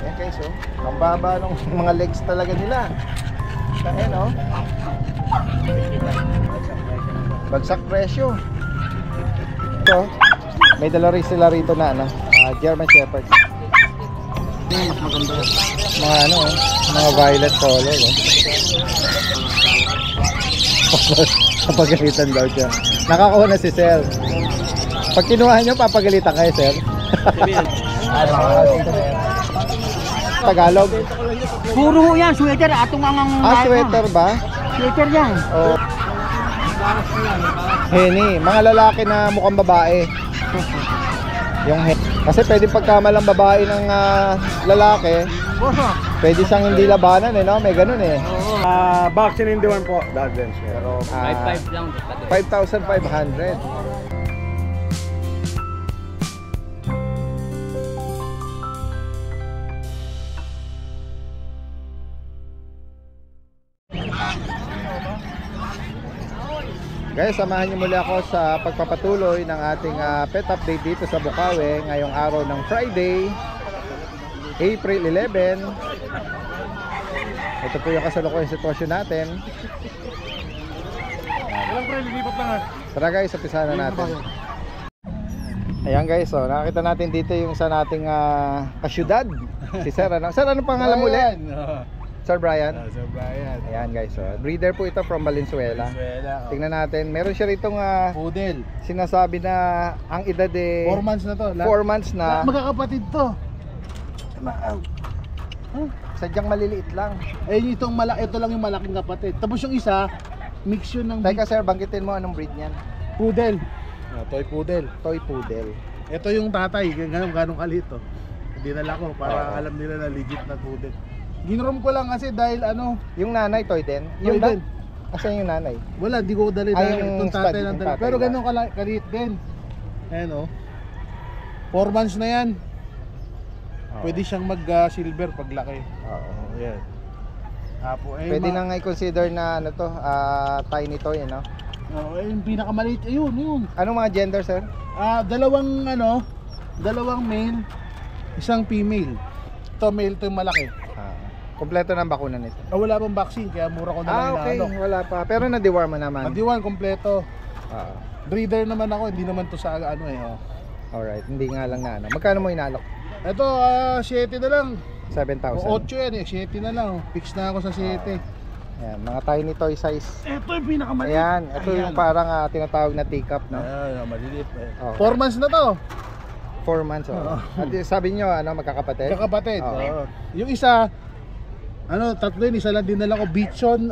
Ayan guys, oh. Ang baba ng mga legs talaga nila. Ayan, oh. Bagsak presyo. Ito, may dala rin sila rito na ano, German Shepherd. Mga ano, oh, mga violet color, oh. Papagalitan daw siya. Nakakuha na si Sir. Pag kinuha nyo, papagalitan kayo, Sir. Tagalog. Puro yan, sweater. Atong ang Sweater ba? sweater yan. Oh. Henny, mga lalaki na mukhang babae. Yung kasi pwede pagkamalang babae ng lalaki. Pwede siyang hindi labanan eh, no? May ganun eh. Vaccine hindi man po. Dagden. Pero 5,500 lang. 5,500. Guys, samahan niyo muli ako sa pagpapatuloy ng ating pet update dito sa Bukawi ngayong araw ng Friday, April 11. Ito po yung kasalukuyang sitwasyon natin. Tara guys, umpisahan na natin. Ayan guys, oh, nakita natin dito yung sa nating kasyudad. Si Sir, ano? Sir, ano pangalan mo ulit? Sir Brian? Sir Brian. Ayan guys, oh. Breeder po ito from Valenzuela. Tingnan natin, meron siya ritong Poodle. sinasabi na ang edad 4 months na to. 4 months na. Magkakapatid to. Sadyang maliliit lang. Ito lang yung malaking kapatid. Tapos yung isa, mix yun ng Teka sir, banggitin mo anong breed niyan? poodle. Toy poodle. Toy poodle. Ito yung tatay, ganong kalito. Dinala ko para alam nila na legit na poodle. Ginroom ko lang kasi dahil ano, Yung nanay toy din? toy din. Asan yung nanay? Wala, di ko dali Ay, dahil yung itong tatay stud, ng yung dala. tatay Pero lang. ganun kalit din. Ayan o. 4 months na yan. Pwede siyang mag-silver paglaki. Oo. Ayan. Pwede na nga i-consider na ano to, tiny toy, no? Yung pinakamaliit, ayun. Anong mga gender sir? Dalawang male, isang female. Ito male, ito yung malaki. Kompleto ng bakuna nito. Wala pang vaccine, kaya mura ko na lang Okay, inaano. wala pa. Pero na-deworm mo naman. Madiwan, kompleto. Oo. Breeder naman ako, hindi naman to sa ano eh. Alright, hindi nga lang na ano. Magkano mo inalok? Ito, 7 na lang. 7,000. 8 yan eh, 7 na lang. Fix na ako sa 7. Ayan, mga tiny toy size. Ito yung pinakamaliit. Ayan, ito yung parang tinatawag na teacup, no? Ayan, maliliit. Okay. 4 months na to. 4 months, oh. At sabi nyo, ano, magkakapatid? Kakapatid. Oo. Yung isa, tatlo yun, isa lang dinala ko. Bichon,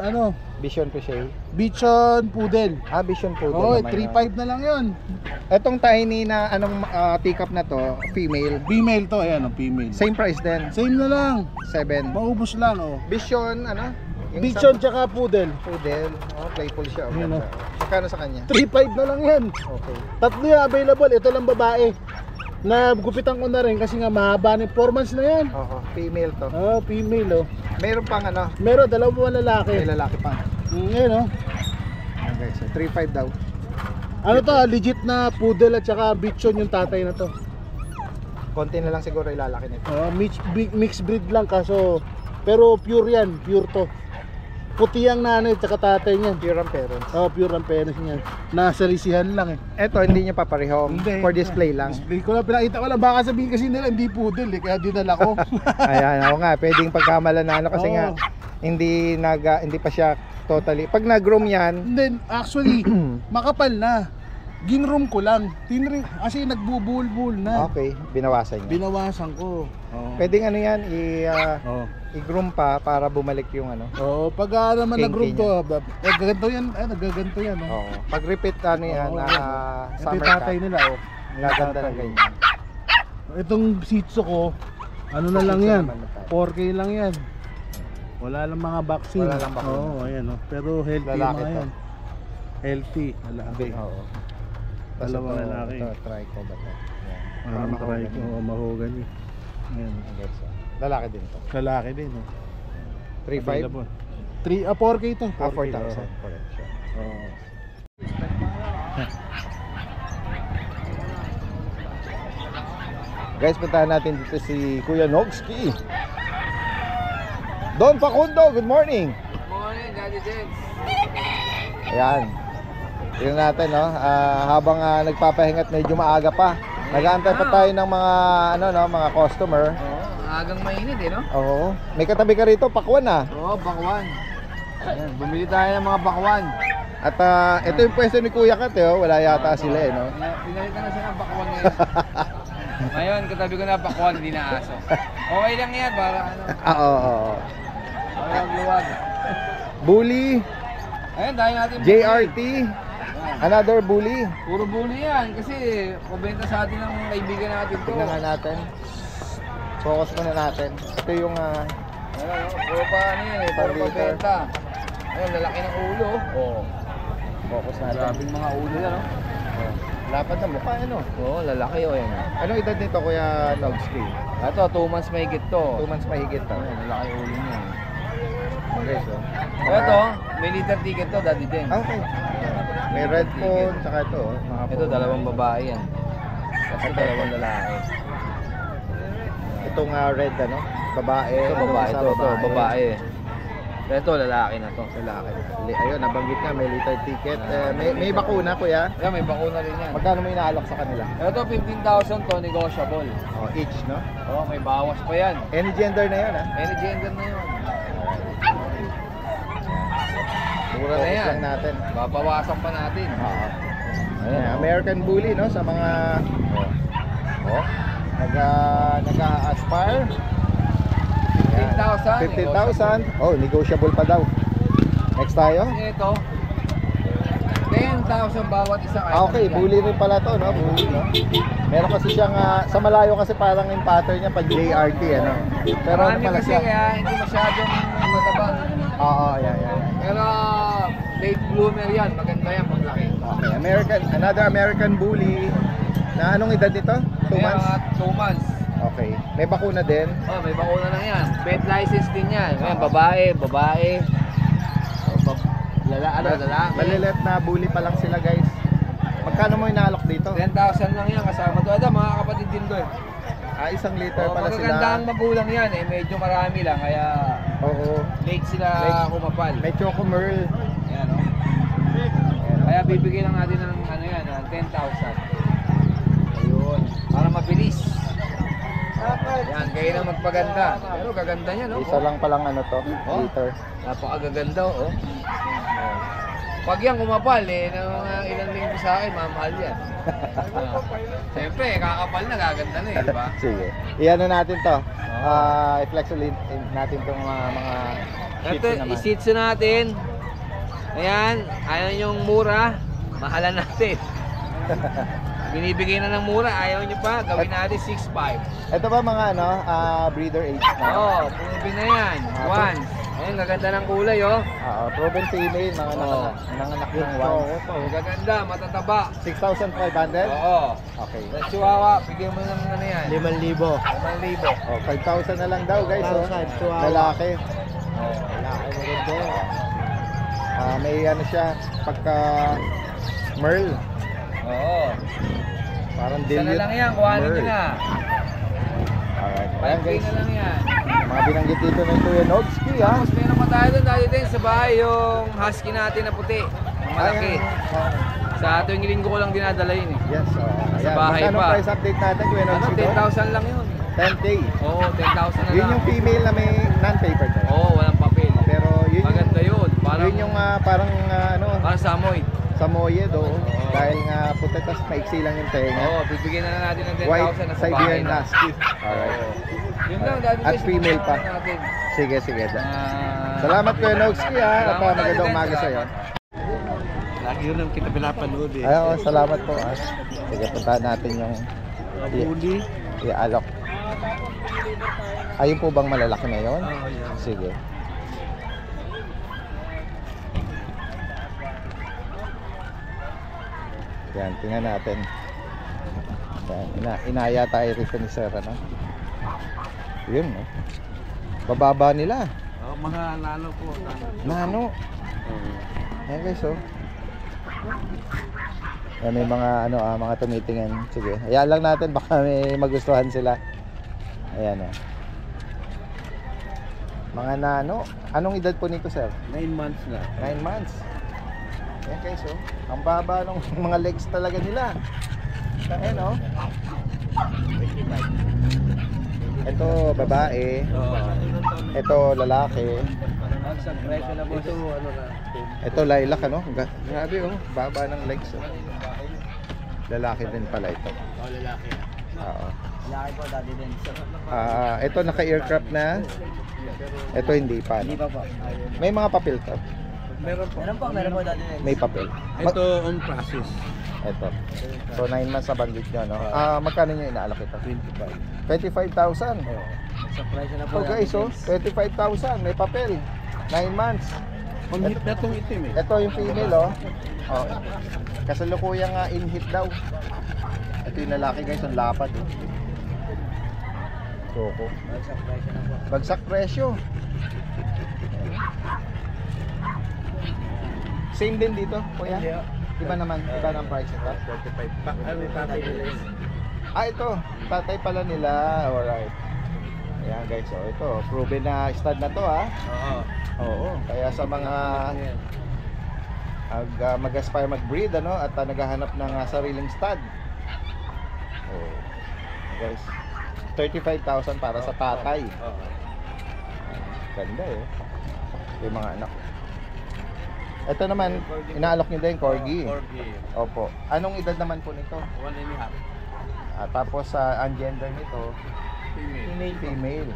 Bichon Piché. Bichon Poodle. Bichon Poodle naman. 3.5 na lang yun. Etong tiny na anong teacup na to, female. Female to, ayan, female. Same price din. Same na lang. 7. Maubos lang, Bichon, ano? Yung Bichon isang tsaka Poodle. Poodle. Playful siya. Yun, Ganda. Magkano sa kanya? 3.5 na lang yan. Okay. Tatlo yung available. Ito lang babae. Nagupitan ko na rin kasi nga mahaba na 4 months na yan. Female to. Female Meron pang ano? Meron, dalawang lalaki. May lalaki pa. Ngayon Okay, so 3.5 daw. Legit na Poodle at saka Bichon yung tatay na to. Konti na lang siguro ilalaki nito. Mixed breed lang kaso, pero pure yan, pure to. Puti ang nanay at saka tatay niyan. Pure ang parents. Pure ang parents niyan. Nasa lisihan lang eh. Eto, hindi niya papareho. Hindi. For display lang. Display ko lang, pinakita ko lang. Baka sabihin kasi nila hindi Poodle eh, kaya dinala ko. Ayan, ako nga, pwedeng pagkamala na ano kasi Oo. nga hindi pa siya totally. Pag nag-groom yan, And then, actually, makapal na. Ginroom ko lang. Kasi nagbubul-bul na. okay, binawasan niya. Binawasan ko. Pwedeng ano yan, i-groom pa para bumalik yung ano. Pag naman Kinky nag-groom to, nagaganto yan. Nagaganto yan. Oo. Pag repeat ano yan, Ito summer yung tatay cut, nila. gaganda ng ganyan. Itong Shih Tzu ko, ano na lang Shih Tzu yan. naman na tayo. 4K lang yan. Wala lang mga vaccine. Wala lang bakuna. Ayan Pero healthy Lalaki mga to. yan. Healthy. Lalaki. Oo. Dalawang Ito, lalaki. Ito, try ko ba ito? Parang try ko. Mahogany. Ayan. Lalaki din to. Lalaki din. 3.5? 4K to. 4,000. Correct siya. Guys, puntahan natin dito si Kuya Nogski. Don Facundo, good morning. Good morning, Daddy James. Ayan. Tingnan natin, no? Habang nagpapahinga at medyo maaga pa. Nag-aantay pa tayo ng mga mga customer. Oo, agang mainit eh, no? Oo. May katabi ka rito, pakwan ah. Oo, bakwan. Ayan, bumili tayo ng mga bakwan. At ito yung pwesto ni Kuya Kat, wala yata sila eh, no? Pinalitan na siya ng bakwan ngayon. Ngayon, katabi ko na bakwan, hindi na aso. Okay lang yan, para ano. Oo. Luwag. Bully, Ayun, dahil natin JRT, another bully. Puro bully yan kasi pabenta sa atin ng kaibigan natin to. Tignan nga natin. Focus muna natin. Ito yung Ayun, puro pa ano yan eh, puro Per liter. pabenta. Ayun, lalaki ng ulo. Oo. focus natin. Grabing mga ulo yan, no? Lapad na mukha, ano? Oo, lalaki o yan. Anong edad nito, Kuya Nogski? Ito, 2 months mahigit to. 2 months mahigit to. Ayun, lalaki ulo niya. Okay, so. Ito, may liter ticket to, Daddy James. Okay. May red phone, saka ito, mga Ito, phone. dalawang babae yan. Kasi dalawang lalaki. Itong red, babae. Ito, babae Isa to, babae. Ito, lalaki na to. Lalaki. Ayun, nabanggit nga, may liter ticket. May bakuna, Kuya. Ayan, may bakuna rin yan. Magkano may inaalok sa kanila? Ito, 15,000 to, negotiable. Each, no? Oo, may bawas pa yan. Any gender na yan, ha? Any gender na yun. Mura na Focus yan. lang natin. Babawasan pa natin. Ayan, American Bully, no? Sa mga nag-aspire. 15,000. 15,000. Oh, negotiable pa daw. Next tayo. Ito, 10,000 bawat isa. Okay, bully rin pala to, no? Bully, no? Meron kasi siyang sa malayo kasi parang yung pattern niya pag JRT, ano. Pero ano Marami pala kasi siya? kaya hindi masyadong matabang. Oo, yan. Pero late bloomer yan, maganda yan paglaki. Okay, another American Bully. Na anong edad nito? 2 months? 2 months. Okay. May bakuna din. Oh, may bakuna na yan. Vet license din yan. Ayan, babae. Lalaki. Malilit na bully pa lang sila, guys. Magkano mo inaalok dito? 10,000 lang yan kasama to. Ito, mga kapatid din to eh. 1 liter pala sila. Magaganda ang magulang yan eh. Medyo marami lang. Kaya Oo. late sila kumapal. May Choco Merl. Ayan o. Kaya bibigyan lang natin ng ano yan, ng 10,000. Ayun. Para mabilis. Yan, kayo na magpaganda. Pero gaganda niya, no? Isa lang palang Oh. liter. Napakagaganda, oh. Pag yan kumapal, ng mga ilang linggo sa akin, mamahal yan. Siyempre, kakapal na, gaganda na eh, diba? Sige. Iyan na natin to. I-flex ulit natin tong mga Ito, shih naman. isitsu natin. Ayan, ayaw niyong mura, mahalan natin. Binibigay na ng mura, ayaw niyo pa, gawin natin 6.5. Ito ba mga breeder age na? Oo, proven na yan. Once. Ayun, gaganda ng kulay, oh. Proven female, mga nanganak ng one. Gaganda, matataba. 6,500? Oo. Okay. Sa Chihuahua, bigyan mo ng ano yan. 5,000. 5,000. 5,000 na lang daw, guys. 5,000, Chihuahua. Lalaki. Lalaki maganda. May siya, pagka Merl. Oo. Parang Isa na dilute. lang yan, kuhanin nyo Merl. na. Alright. Ayan, 5K guys. na lang yan. Mga binanggit dito ng Kuya Nogski, ha? Tapos meron pa tayo doon dati din sa bahay yung husky natin na puti. Ang malaki. Sa tuwing linggo ko lang dinadala yun eh. Yes. Sa bahay Magkano pa. price update natin, Kuya Ano, Nogski? 10,000 lang yun. 10K. Oo, 10,000 na Yun lang. yung female na may non-paper tayo. Oo, walang papel. Pero yun Maganda yun. Parang, yun yung parang parang samoy. Samoyed, dahil nga puti, tas maiksi lang yung tenga. Oo, bibigyan na natin ng 10,000 White na sa bahay Siberian na. Husky. Alright. Yun lang, dati At guys, female pa. ano natin. Sige. Ah, Salamat Kuya Nogski, ha? At Salamat, magandang Daddy umaga Dan. sa'yo. Lagi yun ang kita pinapanood eh. Ay, salamat po. Sige, puntahan natin yung Bully. i-alok. Ayun po bang malalaki na yun? Oo, yan. Sige. Yan, tingnan natin. Yan, inaya tayo rito ni Sir, ano? Yun, no? Bababa nila. Mga nano po. Nano. Ayan guys, Yan, may mga mga tumitingin. Sige, hayaan lang natin, baka may magustuhan sila. Ayan, Mga nano. Anong edad po nito, sir? 9 months na. 9 months. Ayan guys, oh. Ang baba ng mga legs talaga nila. Ayan, oh. Ito babae. Ito lalaki. Sa presyo na po. Ito ano na. Ito lilac, ano? Grabe, oh. Baba ng legs, oh. Lalaki din pala ito. Oh, lalaki na. Oo. Laki po, Daddy Dens. Ito naka-aircraft na. Ito hindi pa. Hindi No? pa po. May mga papel to. Meron po. Meron po, Daddy Dens. May papel. Ito on process. Ito. So 9 months sa bandit nyo, no? Magkano nyo inaalok ito? 25. 25,000. Sa presyo na po. So guys, oh, 25,000. May papel. 9 months. On hit na itong itim eh. Ito yung female, oh. Oh. Kasalukuyang in-hit daw. Ito yung lalaki guys, ang lapad, oh. Soko. Sa presyo na po. Bagsak presyo. Same din dito, kuya? Iba naman, iba ng price ito. 25 pa. Ano yung tatay nila yun? Ito, tatay pala nila. Alright. Ayan guys, oh, ito, proven na stud na to, ha. Oo. Oo, kaya sa mga mag-aspire mag-breed, ano, at naghahanap ng sariling stud. Oh. Guys, 35,000 para sa tatay. Oo. Ganda, eh. Yung mga anak. Ito naman, inaalok nyo din, corgi. Corgi. Opo. Anong edad naman po nito? 1 and a half. Tapos ang gender nito, Female. female.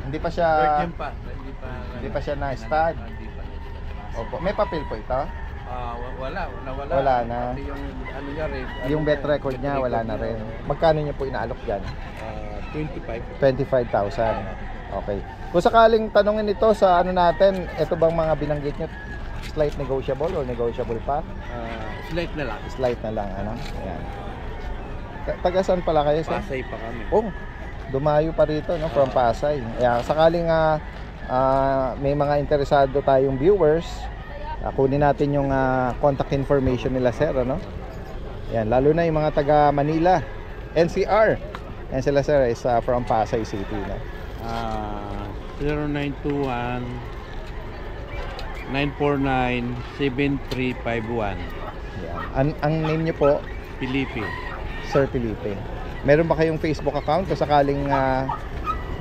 Hindi pa siya Virgin pa. hindi pa siya na stud. Hindi pa na. Opo. May papel po ito? Nawala. Wala na. Pati yung ano niya rin. Yung bet record niya wala na rin. Magkano niya po inaalok diyan? 25. 25,000. Okay. Kung sakaling tanungin ito sa ano natin, ito bang mga binanggit niyo slight negotiable or negotiable pa? Slight na lang. Slight na lang, ano? Ayan. Taga saan pala kayo, sir? Pasay pa kami. Oh, dumayo pa rito, no, from Pasay. Kaya sakaling may mga interesado tayong viewers, kunin natin yung contact information nila, sir, ano? Yan, lalo na yung mga taga Manila, NCR. Yan sila, sir, is from Pasay City, no? 0921 949-7351. Yan. Ang name niyo po, Felipe. Sir Felipe. Meron ba kayong Facebook account kung sakaling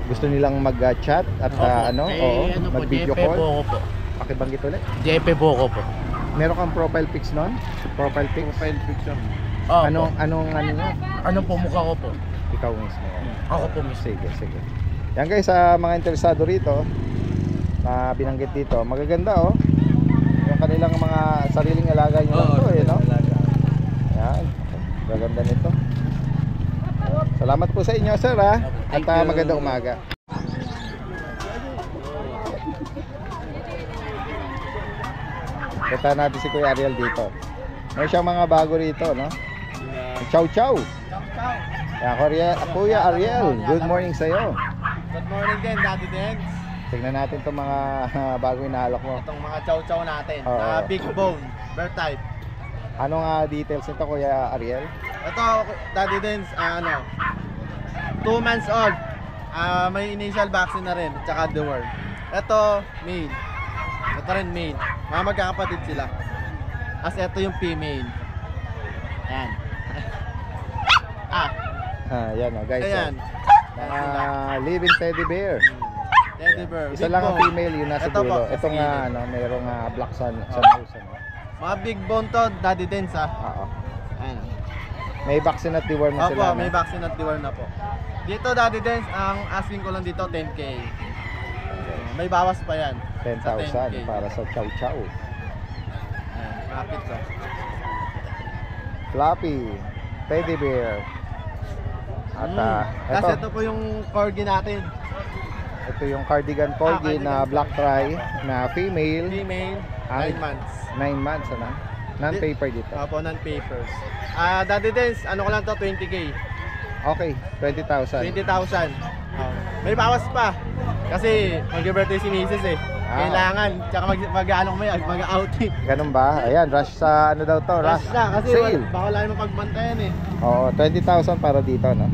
gusto nilang mag-chat at mag-video call? Boko po. Pakibanggit ulit. JP Boko po. Meron kang profile pics nun? Profile pics? Profile picture. Anong ano niya? Ano po mukha ko po? Ikaw mismo. Ako po mismo. Sige, sige. Yan guys, sa mga interesado rito na binanggit dito, magaganda, oh. Yung kanilang mga sariling alaga nyo lang to, eh, no? Yan. Magaganda nito. Salamat po sa inyo, sir, ha? At magandang umaga. Kita natin si Kuya Ariel dito. May siyang mga bago rito, no? Chow chow. Kuya Ariel, good morning sa iyo. Good morning din, Daddy Dens. Tingnan natin itong mga bago inaalok mo. Itong mga chow-chow natin. Oo. Big bone, bear type. Anong details nito, Kuya Ariel? Ito, Daddy Dens, 2 months old. May initial vaccine na rin, tsaka deworm. Ito, male. Ito rin male. Mga magkakapatid sila. As ito yung female. Ayan. Yan, oh, guys. Ayan. Mga living teddy bear. Teddy bear. Isa Big lang ang bone. female, yun nasa Ito po, dulo. nasa Itong gilid. mayroong black sun sa nose, ano? Mga big bone to, Daddy Dens, ha. Oo. Ayan. May vaccine at deworm na Opo, sila, may no? vaccine at deworm na po. Dito, Daddy Dens, ang asking ko lang dito, 10K. May bawas pa yan. Sa 10,000 para sa chow chow. Ayan, kapit to. Fluffy, teddy bear. At Kasi ito po yung corgi natin. ito yung cardigan corgi na cardigan black tri na female, Female, Ay. 9 months. 9 months, ano? Non-paper dito. Opo, non-papers. Daddy Dens, ano ko lang to, 20K. Okay, 20,000. 20,000. May bawas pa. Kasi mag-birthday si Mrs. eh. Kailangan. Tsaka mag-ano ko mag-outing. Ganun ba? Ayan, rush sa ano daw to? Rush na kasi sale. baka wala naman pagbantayan eh. Oo, 20,000 para dito, no?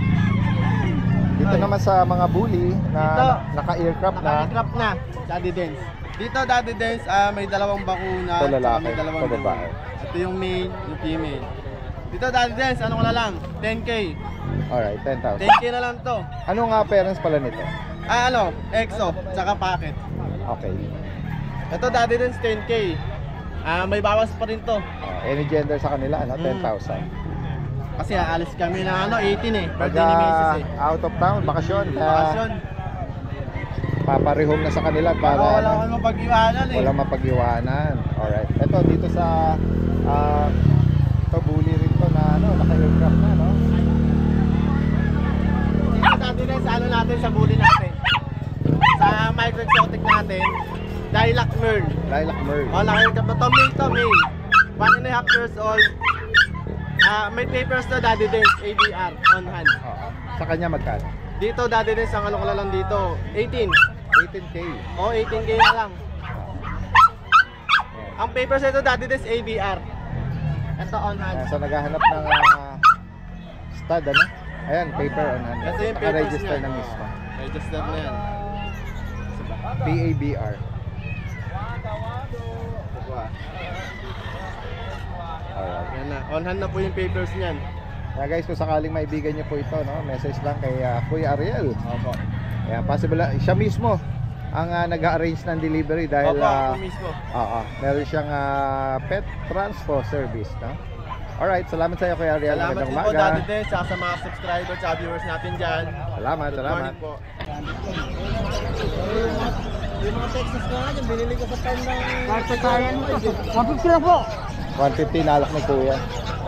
Dito Dito naman sa mga bully na Dito. naka-aircraft na. Naka-aircraft na, Daddy Dens. Dito, Daddy Dens, may dalawang bakuna. Ito lalaki, tsaka may dalawang ito babae. duo. Ito yung male, yung female. Dito, Daddy Dens, ano ko na lang? 10K. Alright, 10,000. 10K na lang to. Ano nga parents pala nito? EXO, tsaka packet. Okay. Ito, Daddy Dens, 10K. May bawas pa rin to. Any gender sa kanila, ano? 10,000. Kasi aalis kami na 18 eh. Pag Birthday ni Macy's eh. out of town, bakasyon, Bakasyon. paparehome na sa kanila para Wala ano, akong mapag-iwanan eh. walang mapag-iwanan. Alright. Ito dito sa ito bully rin to na ano, naka-aircraft na, no? Dito, Daddy Dens, ano natin sa bully natin. Sa micro exotic natin, Lilac Merl. Lilac Merl. Naka-aircraft na to. Male. 1.5 years old. May papers na, Daddy Dens, ABR, on hand. Sa kanya magkano? Dito, Daddy Dens, ang ano ko na lang dito, 18. 18K. 18K na lang. Ang papers nito, Daddy Dens, ABR. Ito on hand. So naghahanap ng stud, ano? Ayan, paper on hand. Ito yung papers Naka-register niya. na mismo. Register na yan. PABR. Alright. Yan na. On hand na po yung papers niyan. Kaya guys, kung sakaling maibigan niyo po ito, no, message lang kay Kuya Ariel. Opo. Ayan, possible siya mismo ang nag-arrange ng delivery dahil Opo, ako mismo. meron siyang pet transpo service, no? Alright, salamat sa iyo Kuya Ariel. Salamat Magandang din po, umaga. Daddy Dens, sa mga subscribers at viewers natin dyan. Salamat, Good salamat. morning po. Yung mga Texas na natin, binili ko sa time ng... Kasi kaya mo ito. 150 lang po. 150 nalak ni Kuya.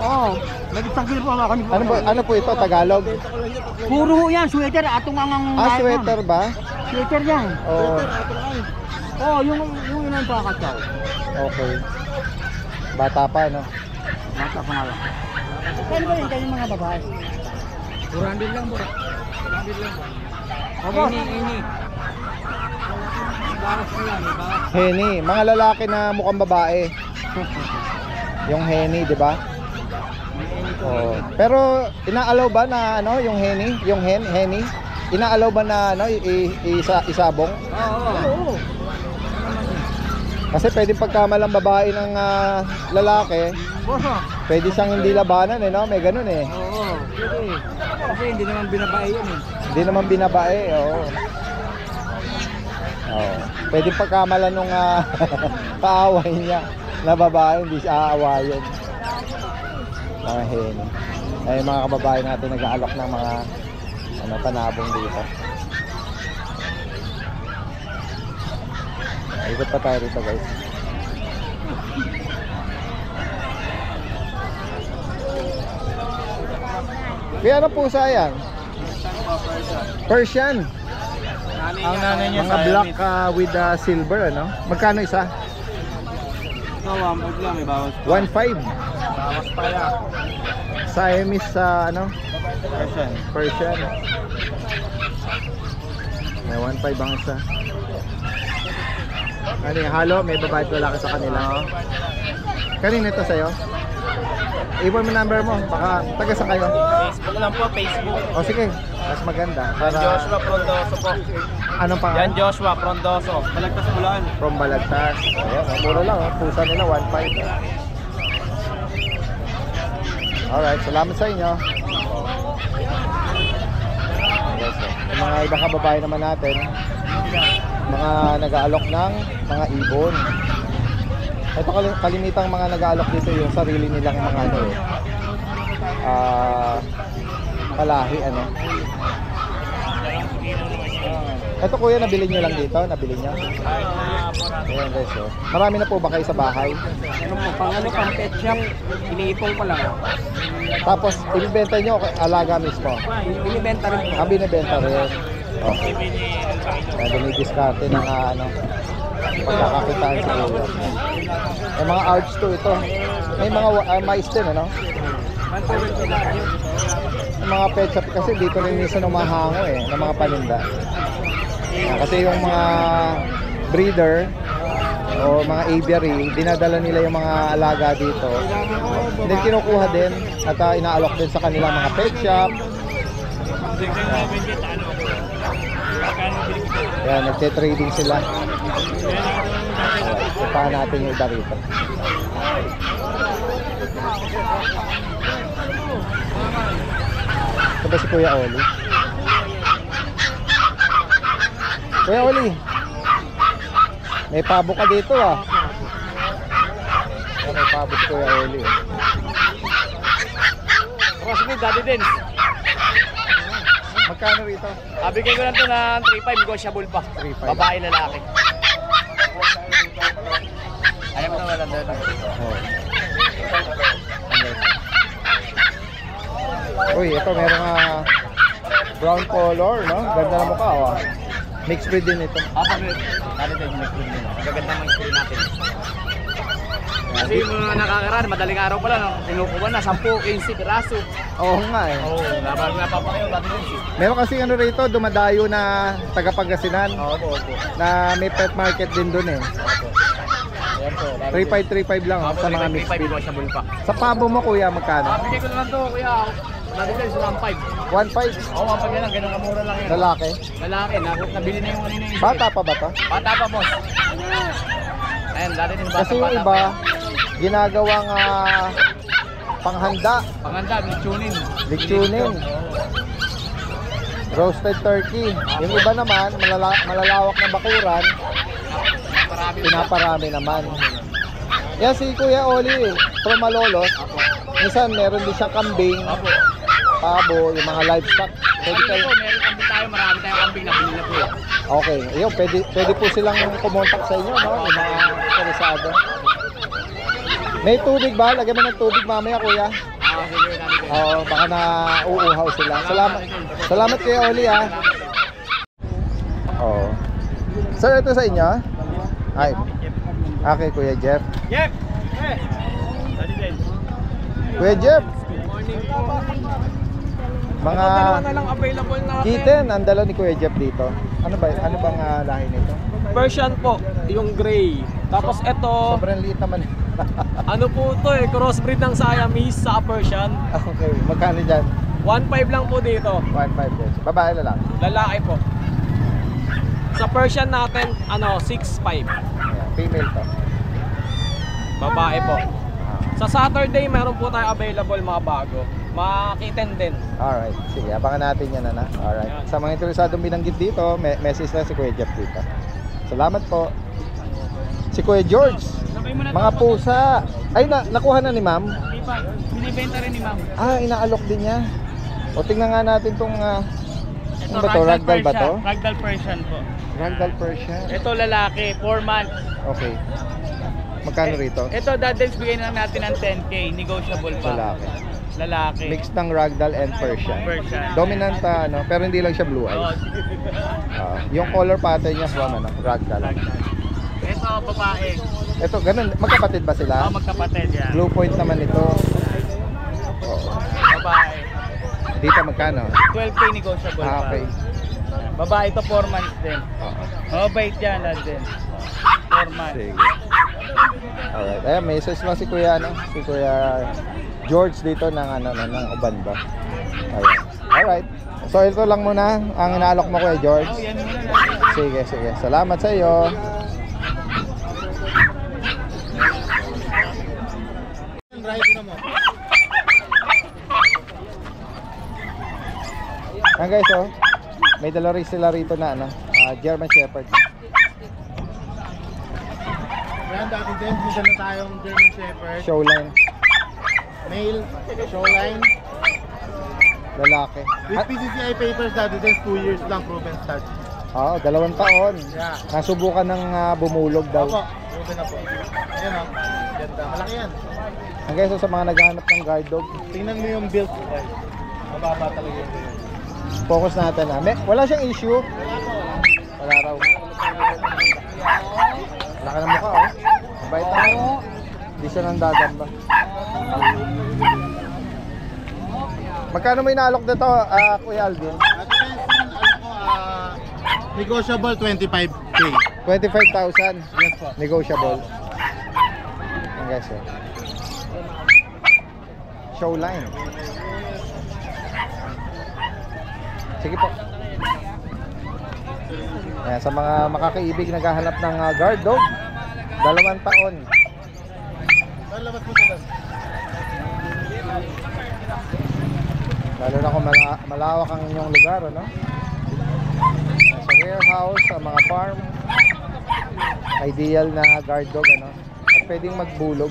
Oo. Nag-isang kilo po ang ako. Ano po ito, Tagalog? Puro ho yan, sweater. Atong ang... Sweater ba? Sweater yan. Oo. Oo, yung ilan pa kakatsaw. Okay. Bata pa, no? Mata pa nga lang. Kaya ba rin kayo mga babae? 400 lang po. 400 lang po. Opo. Ini. Bawas ko yan. Henny, mga lalaki na mukhang babae. Yung Henny, di ba? Oh. Pero inaalaw ba na ano, yung Henny, yung Henny? Inaalaw ba na ano, isabong? Oo. Kasi pwedeng pagkamalang babae ng lalaki, Boso. pwede siyang hindi labanan, eh, no? May ganun eh. Oo. Kasi hindi naman binabae yan eh. Hindi naman binabae, oo. Oh. Pwedeng pagkamalan nung kaaway niya na babae, hindi siya aawayin. Mga Henny. Ay mga kababayan natin nag-aalok ng mga panabong dito. Ikot pa tayo rito guys. Kaya ano pusa yan? Persian. Ang nanay niya Mga black with silver, ano? Magkano isa? Ito, 1 lang, may bawas 1.5. Bawas pa yan. Siamese sa ano? Persian. May 1.5 ang isa. Ano yung halo? May babae at lalaki sa kanila. Kanina ito sa'yo? Iwan mo number mo. Baka taga sa kayo. Facebook lang po, Facebook. O sige, mas maganda. Para... Joshua Frondoso po. Anong pangalan? Yan Joshua Frondoso. Balagtas Bulaan. From Balagtas. Ayan, mura lang. Pusa nila, 1.5. Alright, salamat sa inyo. Yes, yung mga ibang kababae naman natin, mga nag-aalok ng mga ibon. Ito kalimitang mga nag-aalok dito yung sarili nilang mga ano palahi ano. Ito kuya, nabili nyo lang dito? Nabili nyo? Ayan guys, oh. Marami na po ba kayo sa bahay? Pang pet shop, iniipon ko lang. Tapos, ibibenta nyo alaga mismo? Binibenta rin po. Binibenta rin. Okay. Kaya dumidiskarte ng pagkakakitaan sa ulo. May mga arts to ito. May mga mais din, ano? Yung mga pet shop kasi dito rin minsan umahango eh, ng mga paninda. Kasi yung mga breeder o mga aviary, dinadala nila yung mga alaga dito. Then kinukuha din at inaalok din sa kanilang mga pet shop. Yan, nagte-trading sila. Ipahan natin yung iba rito. Ito ba si Kuya Oli? Kuya Oli, may pabo ka dito ah. Yan, may pabo si Kuya Oli. Crossbreed, Daddy Dens. Magkano rito? Bigay ko lang to ng 3.5, negotiable pa. 3.5. Babae, lalaki. Ayaw mo na wala doon. Oh. Uy, ito meron brown color, no? Ganda na mukha, oh. Mixed breed din ito. Daddy Dens, next breed nila. Magaganda mga breed natin. Kasi yung mga nakakaraan, madaling araw pala, kinukuha na 10, 15 piraso. Oo nga eh. Oo, napapakayo, Daddy Dens. Meron kasi ano rito, dumadayo na taga-Pangasinan Opo. na may pet market din dun eh. Ayan po. 3.5 lang oh, sa mga mixed breed. negotiable pa. Sa pabo mo kuya, magkano? Bigay ko na lang to, kuya. Daddy Dens, 1.5. 1.5 Oo, pag yan lang, ganun kamura lang yun. lalaki. Lalaki, nabili na yung kanina yung Bata pa ba to? Bata pa, boss. Ayan, dali din bata. Kasi yung iba, ginagawang panghanda, Panganda, lechoonin. lechoonin, roasted turkey. Yung iba naman, malalawak na bakuran, Marami. pinaparami naman. Yan si Kuya Oli, from Malolos. Minsan meron din siyang kambing, Opo. pabo, yung mga livestock. Pwede Sabi kayo. ko, meron kambing tayo, marami tayong kambing, nabili na po yan. Okay, ayun, pwede po silang kumontak sa inyo, no? Yung mga interesado. May tubig ba? Lagyan mo ng tubig mamaya, kuya. Sige, dali din. Oo, baka na uuhaw sila. Salamat Kuya Oli, ha. Oo. Sir, ito sa inyo? Ay. Okay, Kuya Jeff. Yep! Dali din. Kuya Jeff, Morning po. mga Dalawa na lang available natin. kitten, ang dala ni Kuya Jeff dito. Ano bang lahi nito? Persian po, yung gray. Tapos ito, Sobrang liit naman. ano po to crossbreed ng Siamese sa Persian. Okay, magkano dyan? 1.5 lang po dito. 1.5 din. Babae lalaki. Lalaki po. Sa Persian natin, 6.5. Ayan, female to. Babae po. Ah, Sa Saturday, meron po tayo available mga bago. Makakiten din. alright, sige, abangan natin yan na. Alright. Ayan. Sa mga interesadong binanggit dito, message lang si Kuya Jeff dito. Salamat po. Si Kuya George, mga pusa. Ay, nakuha na ni ma'am? Binibenta rin ni ma'am. Inaalok din niya. O tingnan nga natin tong ano ba to? Ragdoll ba to? Ragdoll Persian po. Ragdoll Persian. Ito lalaki, 4 months. Okay. Magkano rito? Ito, dadels bigay na lang natin ng 10k, negotiable pa. Lalaki. Lalaki. Mix ng Ragdoll and Persian. Persian. Dominant pero hindi lang siya blue Oo. eyes. Yung color pattern niya from Ragdoll. Ito, babae. Ito, ganun. Magkapatid ba sila? Magkapatid yan. Blue point naman ito. Babae. Dito magkano? 12k negotiable pa. Okay. Babae ito, 4 months din. Oo. Mabait yan, lad din. 4 months. Sige. Alright. Ayan, message lang si Kuya, si Kuya George dito ng ng Uban ba. Ayan. Alright. So ito lang muna ang inaalok mo, Kuya George. Oh, yan muna natin. Sige. Salamat sa iyo. Ayan guys, may dala rin sila rito na German Shepherd. Ayan, dati din, may dala tayong German Shepherd. Showline. Male, showline. Lalaki. With PCCI papers, dati din, 2 years lang, proven start. Oo, 2 taon. Yeah. Nasubukan ng bumulog daw. Opo, proven na po. Ayan o, ganda. Malaki yan. Ang guys, sa mga naghahanap ng guard dog, Tingnan mo yung build. Mababa talaga yung build. focus natin wala siyang issue. Wala raw. Wala ka ng mukha, oh. Mabait naman. Hindi siya nang dadamba. Magkano may naalok dito, Kuya Alvin? At negotiable 25k. 25,000. Yes po. Negotiable. Ang guys, Showline. Sige po. Ayan, sa mga makakaibig naghahanap ng guard dog, 2 taon. Lalo na kung malawak ang inyong lugar, ano? Sa warehouse, sa mga farm, ideal na guard dog, ano? At pwedeng magbulog.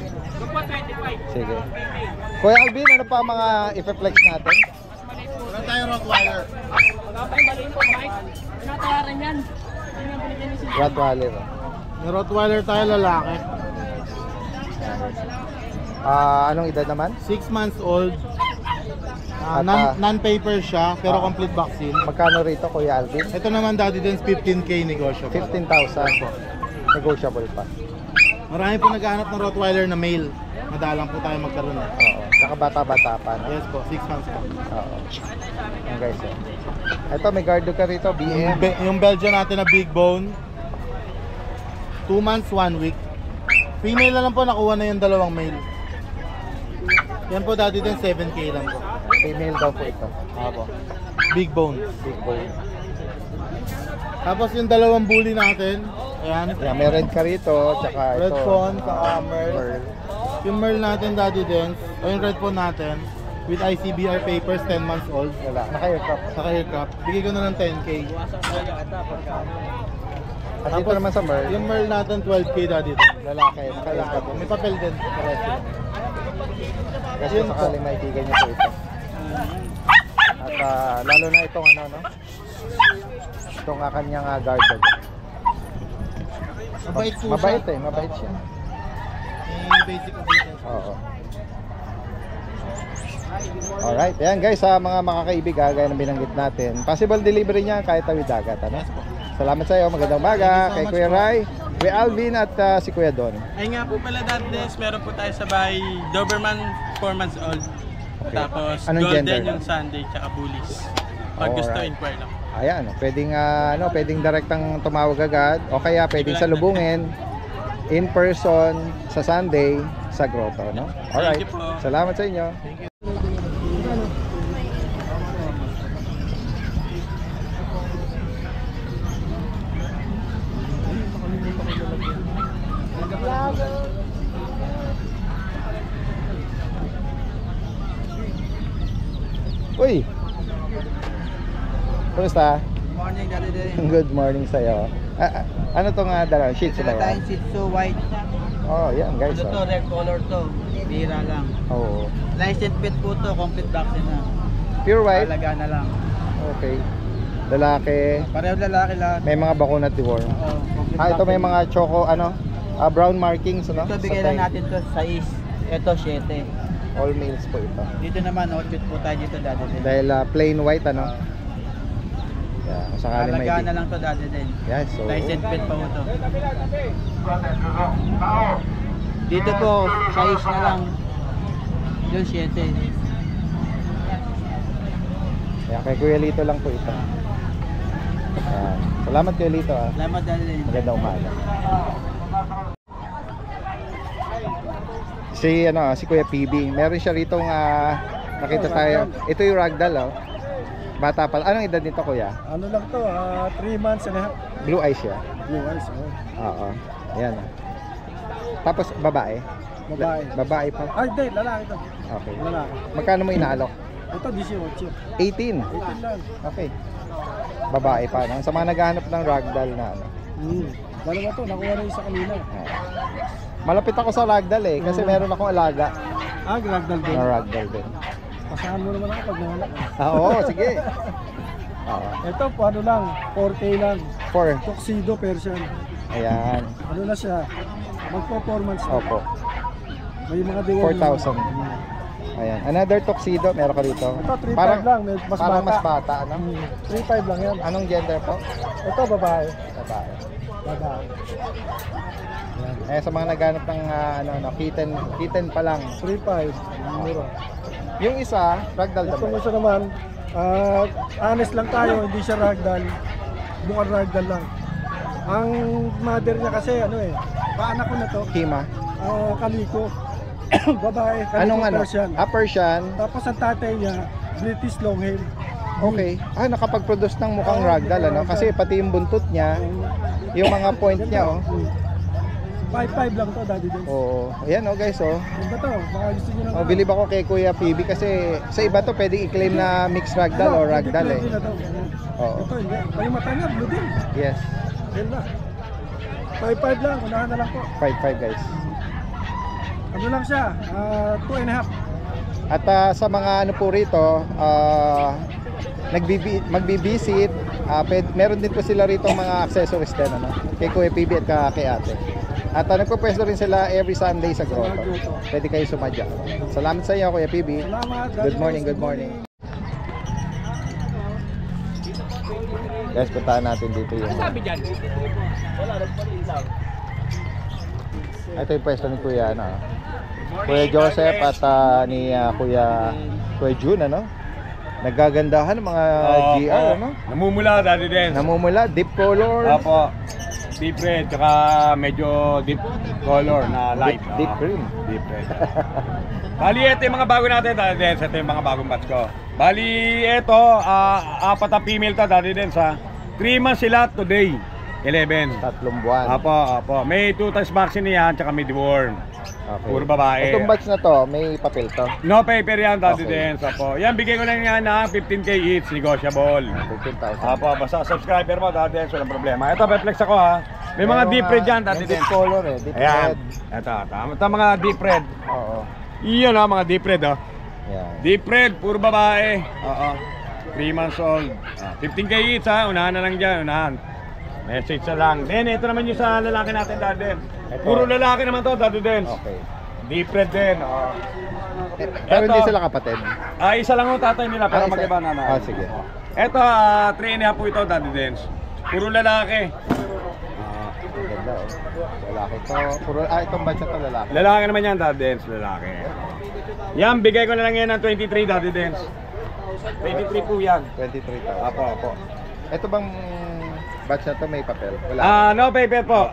Sige. Kuya Alvin, ano pa mga i-flex natin? Meron tayong Rottweiler. Rottweiler. May Rottweiler tayo lalaki. Anong edad naman? 6 months old. At, Non-paper siya, pero complete vaccine. Magkano rito, Kuya Alvin? Ito naman Daddy Dens, 15K negotiable. 15,000. Negotiable pa. Marami po naghahanap ng Rottweiler na male. Madalang po tayo magkaroon. Oo. Saka bata-bata pa, no? Yes po, 6 months po. Oo. Yan guys, oh. Ito, may guard dog ka rito, BM. Yung Belgian natin na big bone, 2 months, 1 week. Female na lang po, nakuha na yung 2 male. Yan po Daddy Dens, 7K lang po. Female daw po ito. Apo. Big bone. Big bone. Tapos yung 2 bully natin, ayan. Yan, may red ka rito, tsaka ito. Red Fawn, saka Merl. Merl. Yung Merl natin Daddy Dens, o yung Red Fawn natin, with ICBR papers, 10 months old. Wala, naka-aircraft. Saka aircraft, bigay ko na ng 10K. At dito naman sa Merl, Yung Merl natin, 12K Daddy Dens. lalaki, naka-aircraft. May papel din. Kasi Yun po. sakaling maibigan niyo po ito. At lalo na itong ano, no? Itong kanyang guard dog. Mabait po Mabait siya. mabait siya. May basic obedience. Oo. Alright, ayan guys, sa mga makakaibig gaya na binanggit natin, possible delivery niya kahit tawid dagat, ano? Salamat sa iyo, magandang umaga kay Kuya Rai, Kuya Alvin at si Kuya Don. Ay nga po pala Daddes, meron po tayo sa bahay Doberman 4 months old. Okay. Tapos Anong Golden gender? yung Sunday tsaka Bullies. Pag gusto Alright. inquire lang. Ayan, pwedeng pwedeng direktang tumawag agad o kaya pwedeng salubungin in person sa Sunday sa grotto, no? Alright. Thank you po. Salamat sa inyo. Uy. Kumusta? Morning, Daddy Dens. Good morning sa iyo. Ano tong dala? Shih Tzu Sila ba? tayong Shih Tzu white. Oh, yan guys. Ano to, Oh. red color to. Bira lang. Oo. License plate po to, complete vaccine na. Pure white. Alaga na lang. Okay. Lalaki. Pareho lalaki lahat. May mga bakuna at deworm. Oo, complete Ito may vaccine. mga choco brown markings, no? Ito Sa bigay lang tail. natin to 6. Ito 7. All males po ito. Dito naman, outfit po tayo dito, Daddy Dens. Dahil plain white, ano? Yeah, kung sakaling may Alaga na lang to, Daddy Dens. Yan, so License plate pa po to. Dito po, 6 na lang. Yung 7. yan, kay Kuya Lito lang po ito. Yan. Salamat Kuya Lito, ah. Salamat, Daddy Dens. Magandang umaga. Si Kuya PB, meron siya ritong nakita tayo. Ito yung ragdoll, oh. Bata pa. Anong edad nito, Kuya? Ano lang to, 3 months and a half. Blue eyes siya. Blue eyes, oh. Oo. Ayan. Tapos babae. Babae. Babae pa. Ay, hindi, lalaki to. Okay. Lalaki. Magkano mo inaalok? Ito, 18. 18. 18 lang. Okay. Babae pa, no? Sa mga naghahanap ng ragdoll na ano. Dalawa to, nakuha na yung sa kanina. Malapit ako sa ragdoll eh, kasi meron akong alaga Ragdoll din. na ragdoll din. Pasahan mo naman ako pag nahanap. Oo, sige. Oo. Ito, ano lang, 4K lang. 4. Tuxedo Persian. Ayan. Ano na siya? Magpo-performance na. Opo. May mga deworm. 4,000. Ayan. Another tuxedo, meron ka dito. Ito, 3.5 lang. Mas parang bata. mas bata, ano? 3.5 lang yan. Anong gender po? Ito, babae. Babae. Babae. Eh, sa mga naghanap ng kitten pa lang. 3.5. Mura. Yung isa, ragdoll Ito naman. isa naman, honest lang tayo, hindi siya ragdoll. Mukhang ragdoll lang. Ang mother niya kasi, paanak ko na to, Hima. kaliko. Babae, kaliko Anong ano? Persian. Persian. Tapos ang tatay niya, British Longhair. Okay. Nakapag-produce ng mukhang ragdoll, ano? Kasi pati yung buntot niya, yung mga point niya, oh. 5-5 lang to, Daddy Dance. Oo. Ayan, oh guys, oh. Ganda to, baka gusto nyo na. Bilib ako kay Kuya PB kasi sa iba to pwede i-claim na mixed ragdoll o ragdoll eh. Oo. Ito, hindi. Yung mata niya, blue din. Yes. Ganda. 5-5 lang, unahan na lang po. 5-5 guys. Ano lang siya, 2.5. At sa mga ano po rito, magbibisit, meron din po sila rito mga accessories din, ano? Kay Kuya PB at kay ate. At nagpupwesto rin sila every Sunday sa grotto. Pwede kayo sumadya. Salamat sa iyo, Kuya PB. Salamat. Good morning, good morning. Guys, puntahan natin dito yung... Sabi dyan. Ito yung pwesto ni Kuya, ano? Kuya Joseph at ni Kuya Jun, ano? Nagagandahan ng mga GR, ano? Namumula, Daddy Dance. Namumula, deep color. Opo. Deep red, tsaka medyo deep color na light. Deep green. Deep red. Bali, ito yung mga bago natin, Daddy Dance. Ito yung mga bagong batch ko. Bali, ito, 4 na female to, Daddy Dance, ha. 3 months sila today. 11. 3 buwan. Apo. May 2 times vaccine yan, tsaka may deworm. Okay. Puro babae. Itong batch na to, may papel to. No paper yan, Daddy Okay. Dance. Apo. Yan, bigay ko lang yan na 15K each, negotiable. 15,000. Apo, basta subscriber mo, Daddy Dance, walang problema. Ito, perplex ako, ha. May mga deep red dyan, Daddy Deep Dance. color eh, deep Ayan. red. Ito mga deep red. Oo. Iyan, mga deep red, oh. Yan. Deep red, puro babae. Oo. 3 months old. 15K each, ha. Unahan na lang dyan, unahan. Message na lang. Then, ito naman yung sa lalaki natin, Daddy Dance. Ito. Puro lalaki naman to, Daddy Dance. Okay. Deep red din, oo. Pero hindi Ito. sila kapatid. Isa lang yung tatay nila, pero isa. mag-iba na na. Sige. Ito, 3.5 po ito, Daddy Dance. Puro lalaki. Ang ganda, oh. Lalaki to. Puro, itong batch na to lalaki. Lalaki naman yan, Daddy Dance, lalaki. Yan, bigay ko na lang yan ng 23, Daddy Dance. 23 po yan. 23,000. Apo. Ito bang batch na to may papel? Wala. No paper po.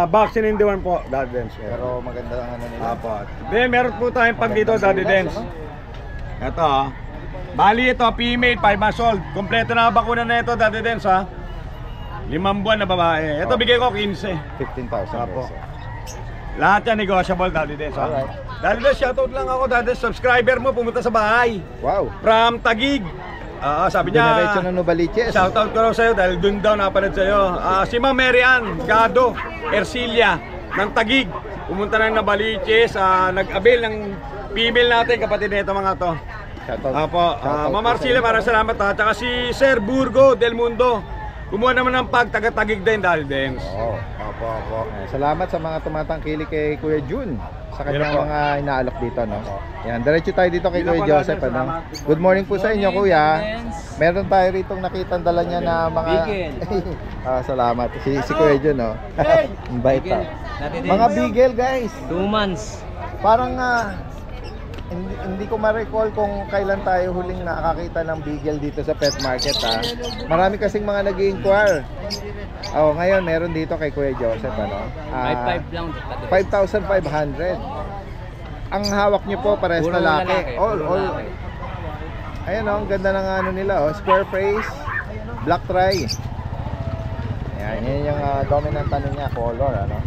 Vaccine in the one po, Daddy Dance. Pero maganda ang ano nila. Apo. Then, meron po tayong pag dito, Daddy Dance. Ito, bali ito, female, 5 months old. Kompleto na bakuna na ito, Daddy Dance, ha. 5 buwan na babae. Ito, bigay ko 15. 15,000. Apo. guys. Lahat yan negotiable, Daddy Dance, ha. Alright. Daddy Dance, shoutout lang ako, Daddy Dance. Subscriber mo, pumunta sa bahay. Wow. From Taguig. Sabi niya, Dinerecho ng Novaliches. shoutout ko raw sa'yo dahil dun daw napanood sa'yo. Si Ma'am Marian Gado Ercilia ng Taguig. Pumunta ng Novaliches, nag-avail ng female natin, kapatid nito mga to. Shoutout. Apo, Shoutout Ma'am po sa Marcela, inyo. maraming salamat, ha. Tsaka si Sir Burgo Del Mundo. Kumuha naman ng taga-Taguig din, Daddy Dance. Oo. Opo. Salamat sa mga tumatangkili kay Kuya Jun sa kanyang Meron po. mga inaalok dito, no? Yan, diretso tayo dito kay Meron Kuya po, Joseph, Daddy, ano? salamat. Good morning po sa inyo, Kuya. Meron tayo ritong nakitang dala niya na mga salamat. Si Kuya Jun, no? Ang bait pa. Mga beagle, guys. 2 months. Parang hindi ko ma-recall kung kailan tayo huling nakakita ng beagle dito sa pet market, ha. Marami kasing mga nag-i-inquire. Ngayon meron dito kay Kuya Joseph, ano. 5-5 lang. 5,500. Ang hawak niyo po pares Puro lalaki. lalaki, All puro lalaki. Ayan, ang ganda ng ano nila, square face, black tri. Yan yung dominant ano niya, color, ano.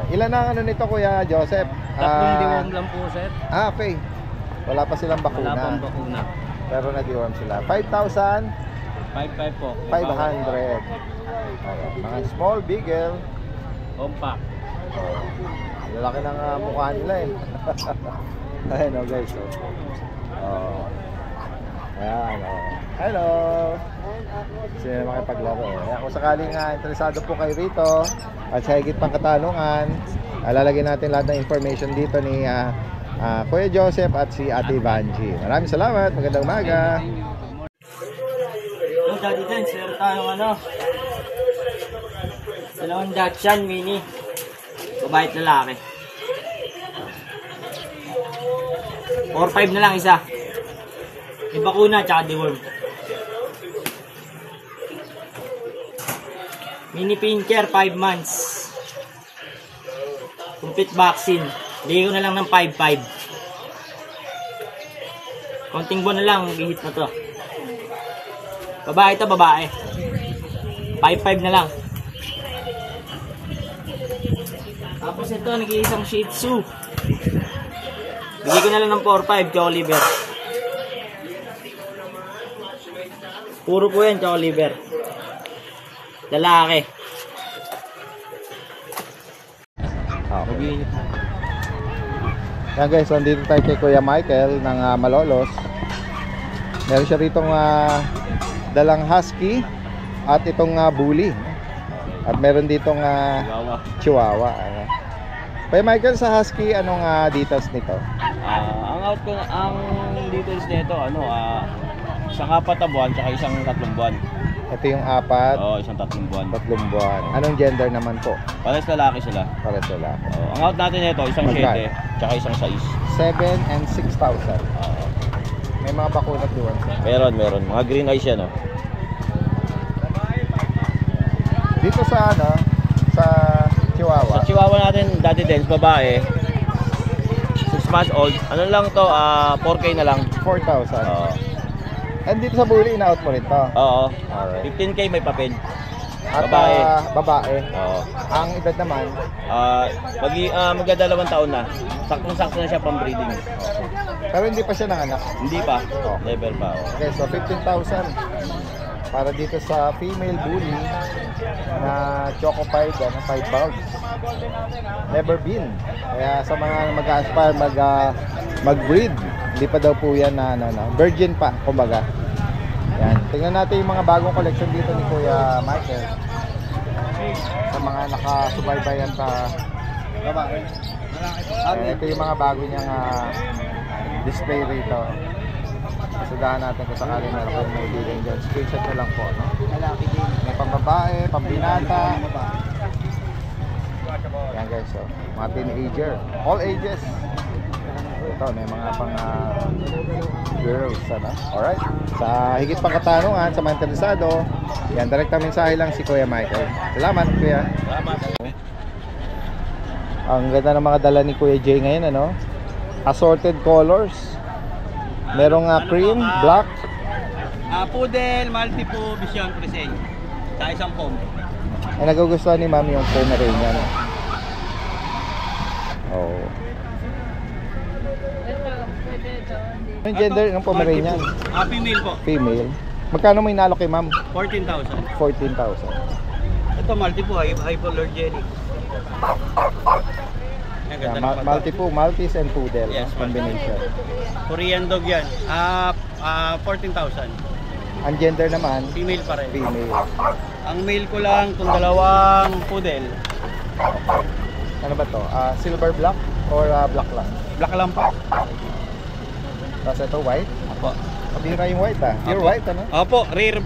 Ilan na ang ano nito, Kuya Joseph? 3 deworm lang po, sir. Okay. Wala pa silang bakuna. Wala pang bakuna. Pero nag-deworm sila. 5,500. 5-5 po. Okay. Mga small beagle. Compact. Lalaki ng mukha nila eh. Ayan o guys. Ayan o. Hello. Gusto nyo makipaglaro. Ayan, kung sakaling interesado po kayo rito at sa higit pang katanungan, lalagyan natin lahat ng information dito ni Kuya Joseph at si Ate Vanji. Maraming salamat. Magandang umaga. Daddy Dance, meron tayong dalawang Dachshund mini. Babae at lalaki. 4-5 na lang isa. May bakuna tsaka deworm. Mini pincher, 5 months. Complete vaccine. Bigay ko na lang ng 5-5. Konting buwan na lang, bihit na to. Babae ito, babae. 5-5 na lang. Tapos ito, nag-iisang Shih Tzu. Bigay ko na lang ng 4-5, Choco Liver. Puro po yan, Choco Liver. Lalaki. Okay. Yan guys, nandito tayo kay Kuya Michael ng Malolos. Meron siya ritong dalang husky at itong bully. At meron ditong chihuahua. Kuya Michael, sa husky, anong details nito? Ang details nito, isang 4 na buwan, tsaka isang 3 buwan. Ito yung 4, Oo, isang 3 buwan. 3 buwan. Anong gender naman po? Parehas lalaki sila. Para sa lalaki. Ang out natin nito, isang Magkano? 7, tsaka isang 6. 7 and 6,000. May mga bakunat doon. Meron. Mga green eyes yan, Dito sa sa Chihuahua. Sa Chihuahua natin, Daddy Dens, babae. 6 months old. Ano lang to, 4K na lang. 4,000. Oo. And dito sa bully, in-out mo rin to. Oo. Alright. 15K may papel. At Babae. Babae. Oo. Ang edad naman, Magdadalawang taon na. Saktong-sakto na siya pang breeding. pero hindi pa siya nanganak. Hindi pa. Never pa. Okay, so 15,000 para dito sa female bully na Choco Pied, 5 pounds. Never been. Kaya sa mga mag-aspire mag-breed, hindi pa daw po yan na virgin pa, kumbaga. Yan. Tingnan natin yung mga bagong collection dito ni Kuya Michael. Sa mga nakasubaybayan sa babae. Ito yung mga bago niyang display rito. Sudahan natin kung sakali meron kayong may bilhin dyan. Screenshot nyo lang po, no? May pambabae, pambinata. Yan guys, so mga teenager, all ages. Ito, may mga pang girls, Alright, sa higit pang katanungan, sa mga interesado, yan, direkta mensahe lang si Kuya Michael. Salamat, Kuya. Salamat. Ang ganda ng mga dala ni Kuya Jay ngayon, assorted colors. Merong cream, black. Poodle, Maltipoo, Vision, Present. Sa isang pom. Ay, nagugustuhan ni Ma'am yung Pomeranian. Oh. Yung gender ng Pomeranian? Female po. Female. Magkano mo inalok kay Ma'am? 14,000. 14,000. Ito Maltipoo, hypoallergenic. Ang ganda ng mata. Maltipoo, Maltese and Poodle. Yes, combination. Korean dog yan. 14,000. Ang gender naman, Female pa rin. female. Ang male ko lang, itong dalawang poodle. Ano ba to? Silver black or black lang? Black lang pa. Tapos ito white? Opo. Kabira yung white Pure Opo. white Opo, rare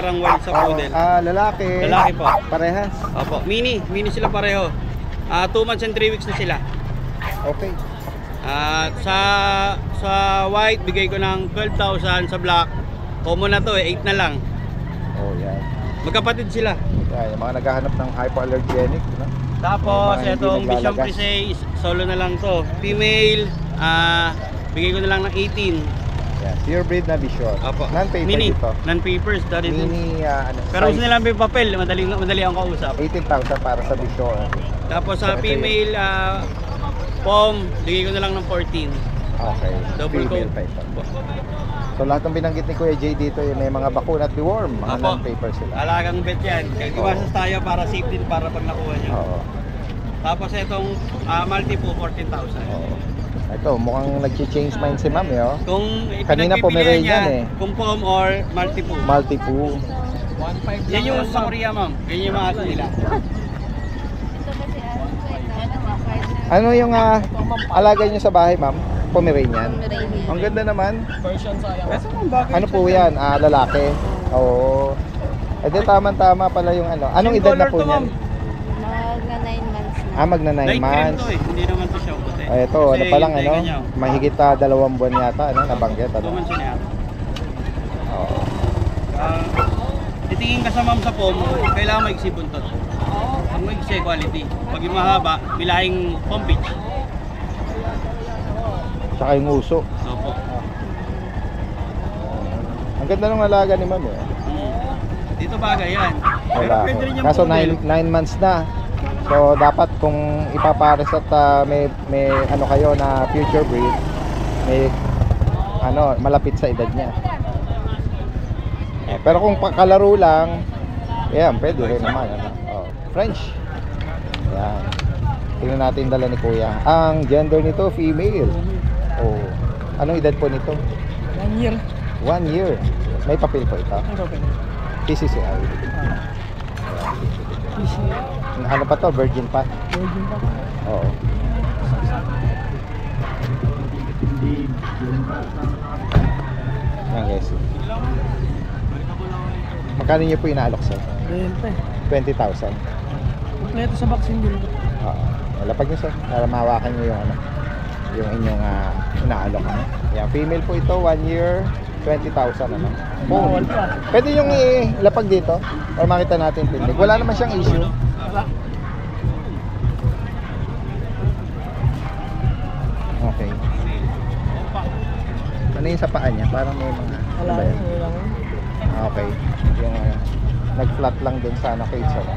ang white sa poodle. Lalaki. Lalaki po. Parehas. Opo, mini sila pareho. 2 months and 3 weeks na sila. Okay. Sa white, bigay ko ng 12,000. Sa black, common na to 8 na lang. Oh, yan. Magkapatid sila. Yan, yung mga naghahanap ng hypoallergenic, Tapos, Yung mga hindi itong Vision naglalagas. Presay, solo na lang to. Female, bigay ko na lang ng 18. Yan. Pure breed na Vision. Opo. Non-paper Mini, dito. non-papers. Mini, Pero gusto size. nila may papel, madali akong kausap. 18,000 para sa Vision. Tapos sa So, ito female, pom, bigay ko na lang ng 14. Okay. Double Female coat. pa ito. So lahat ng binanggit ni Kuya Jay dito, may mga bakuna at deworm, mga Opo. non-paper sila. Alagang bet yan. Kaya iwasan tayo para safety para pag nakuha nyo. Oo. Tapos itong Maltipoo, 14,000. Oo. Ito, mukhang nag-change mind si Ma'am, Kung Kanina pinagpipilian Pomeranian niya, kung pom or Maltipoo. Maltipoo. Yan yung sa Korea, ma'am. Yan yung mga aso nila. Ano yung alagay niyo sa bahay, Ma'am? Pomeranian. Ang ganda naman. Ano po yan? Lalaki. Oo. Eh di tama-tama pala yung ano. Anong edad na po niyan? Magna 9 months na. Magna 9 Light cream months. to eh. Hindi naman to siya puti. Ay, ito, ano pa lang, mahigit 2 buwan yata, nabanggit, 2 months na yan. Oo. Titingin ka sa ma'am sa pom, kailangan maiksi buntot. Pag maiksi, quality. Pag yung mahaba, bilahing pompage. Tsaka yung uso. Opo. Ang ganda ng alaga ni ma'am eh. Dito bagay yan. Pero Wala. pwede rin yung Kaso poodle. 9 months na. So dapat kung ipapares at may ano kayo na future breed, may ano malapit sa edad niya. Pero kung pakalaro lang, yan, pwede rin naman. Ano? Oh, French. Yan. Tingnan natin dala ni Kuya. Ang gender nito, female. Oh. Anong edad po nito? 1 year. 1 year. May papel po ito. Ano pa? PCCI. Ano pa to? Virgin pa? Virgin pa. Oo. Yan guys. Magkano niyo po inaalok sir? Renta eh. 20,000. Kompleto sa vaccine din. Oo. Lapag niyo sir. Para mahawakan niyo yung ano, yung inyong inaalok. Ano? Yan. Female po ito. 1 year. 20,000 ano. Bawal pa. Pwede yung ilapag dito para makita natin tindig. Wala naman siyang issue. Okay. Ano yung sa paa niya? Parang may mga... Wala ano ba yan? lang. Okay. Yung nag-flat lang dun sa cage. Ano?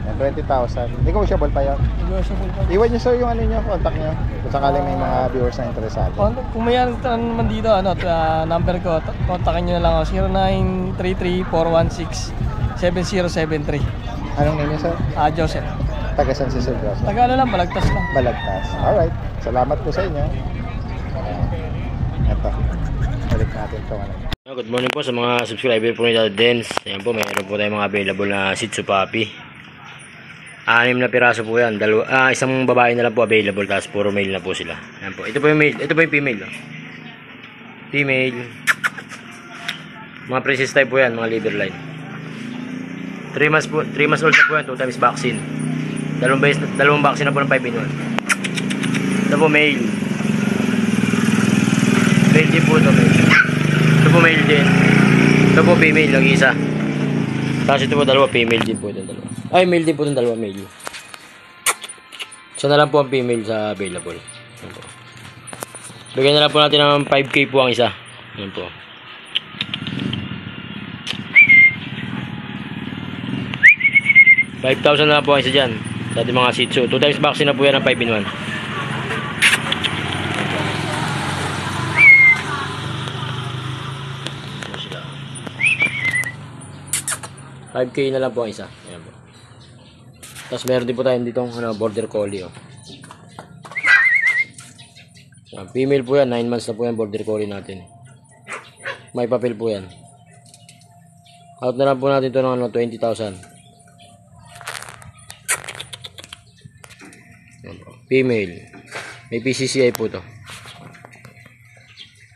Yan, 20,000. Negotiable pa yun. Negotiable pa. Iwan niyo sir yung ano niyo, contact niyo. Kung sakaling may mga viewers na interesado. Kung may ano naman dito, number ko, kontakin nyo na lang ako. 0933-416-7073. Anong name niyo sir? Joseph. Taga San si Sir Joseph? Taga ano lang, Balagtas lang. Balagtas. Alright. Salamat po sa inyo. Ito. Balik natin ito. Good morning po sa mga subscriber po ni Daddy Dens. Ayan po, mayroon po tayong mga available na Shih Tzu puppy. 6 na piraso po yan. Isang babae na lang po available, tapos puro male na po sila. Ayan po. Ito po yung male. Ito po yung female. Oh. Female. Mga princess type po yan, mga liver line. 3 months old na po yan, 2 times vaccine. Dalawang vaccine na po ng 5-in-1. Ito po male. Male din po ito, male. Ito po male din. Ito po female, yung isa. Tapos ito po dalawa, female din po itong dalawa. Ay, male din po itong dalawa, male. Isa na lang po ang female sa available. Ayan po. Bigyan na lang po natin ng 5K po ang isa. Ayan po. $5,000 na lang po ang isa dyan. Sa ating mga Shih Tzu. 2 times vaccine na po yan ng 5-in-1. 5K na lang po ang isa. Ayan po. Tapos meron din po tayo dito border collie. Oh. Ayan, female po yan. 9 months na po yan border collie natin. May papel po yan. Out na lang po natin ito ng 20,000. Female. May PCCI po to.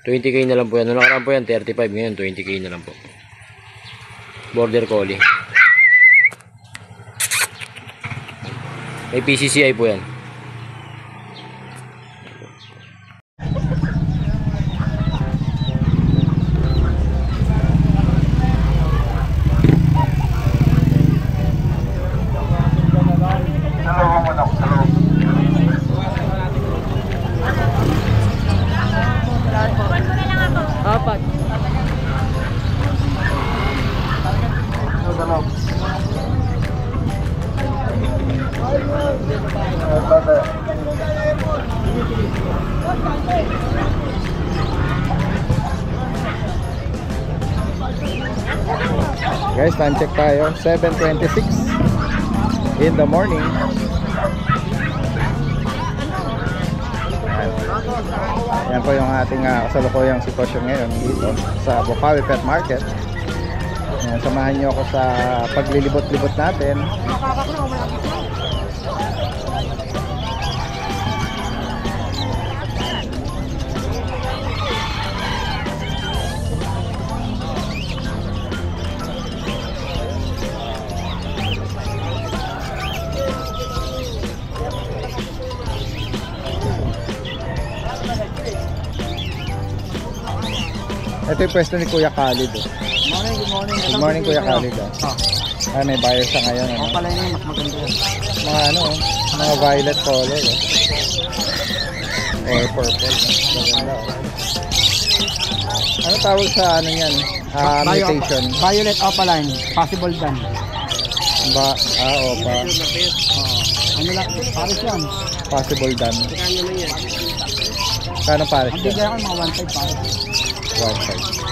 20K na lang po yan. Noong nakaraan po yan 35. Ngayon 20K na lang po. Border collie. May PCCI po yan. Apat. Guys, time check tayo. 7:26 in the morning. Yan po yung ating kasalukuyang sitwasyon ngayon dito sa Bukawi Pet Market. Yan, samahan nyo ako sa paglilibot-libot natin. Ito yung pwesto ni Kuya Khalid. Good morning. Good morning Kuya Khalid. Ay, may buyer siya ngayon. Ano? Pala yun, mas maganda yan. Mga ano, mga violet color. Or purple. Maganda. Ano tawag sa ano yan? Mutation. Violet opaline, possible dan. Opa. Ano lang, pares yan. Possible done. Kano pares Ang bigay yan? ako mga 1.5 pares. 1.5.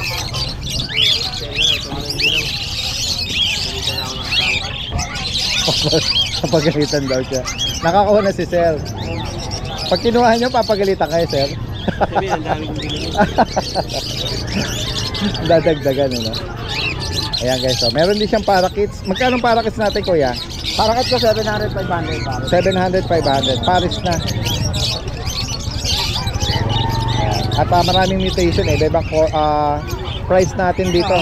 Papagalitan daw siya. Nakakuha na si Sir. Pag kinuha nyo, papagalitan kayo, Sir. Dadagdagan, ano? Ayan guys, so meron din siyang parakits. Magkano parakits natin, kuya? Parakit ko 700, 500 pares. 700, 500. Paris na. Ayan. At maraming mutation eh. Ibang price natin dito.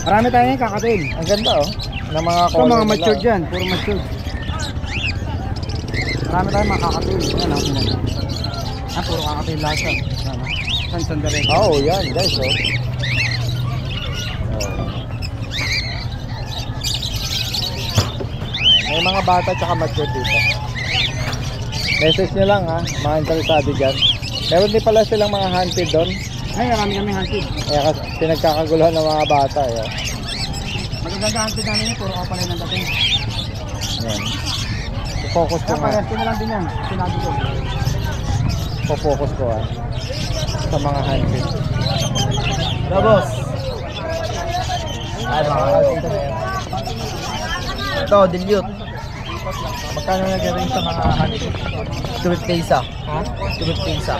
Marami tayo ngayon kakatil. Ang ganda oh. Ng mga Ito color mga nila, matured oh. yan, puro matured. Marami tayong mga kakatil. Yan ako yan. Puro kakatil lahat yan. Sandali. Oh, yan guys oh. May mga bata tsaka mature dito. Message nyo lang ha, mga interesado dyan. Meron din pala silang mga hunted doon. Ay, marami kami hunted. Kaya kasi pinagkakaguluhan ng mga bata. Eh. Magaganda hunted namin yun, puro kapalay ng dating. Yan. Focus ko nga. Parehas ko na lang din yan, sinabi ko. Focus ko ha. Sa mga hunted. Boss. Ay, mga hunted na yan. Ito, dilute. Magkano nag-ring sa mga hunted? 250 isa. Ha? 250 isa.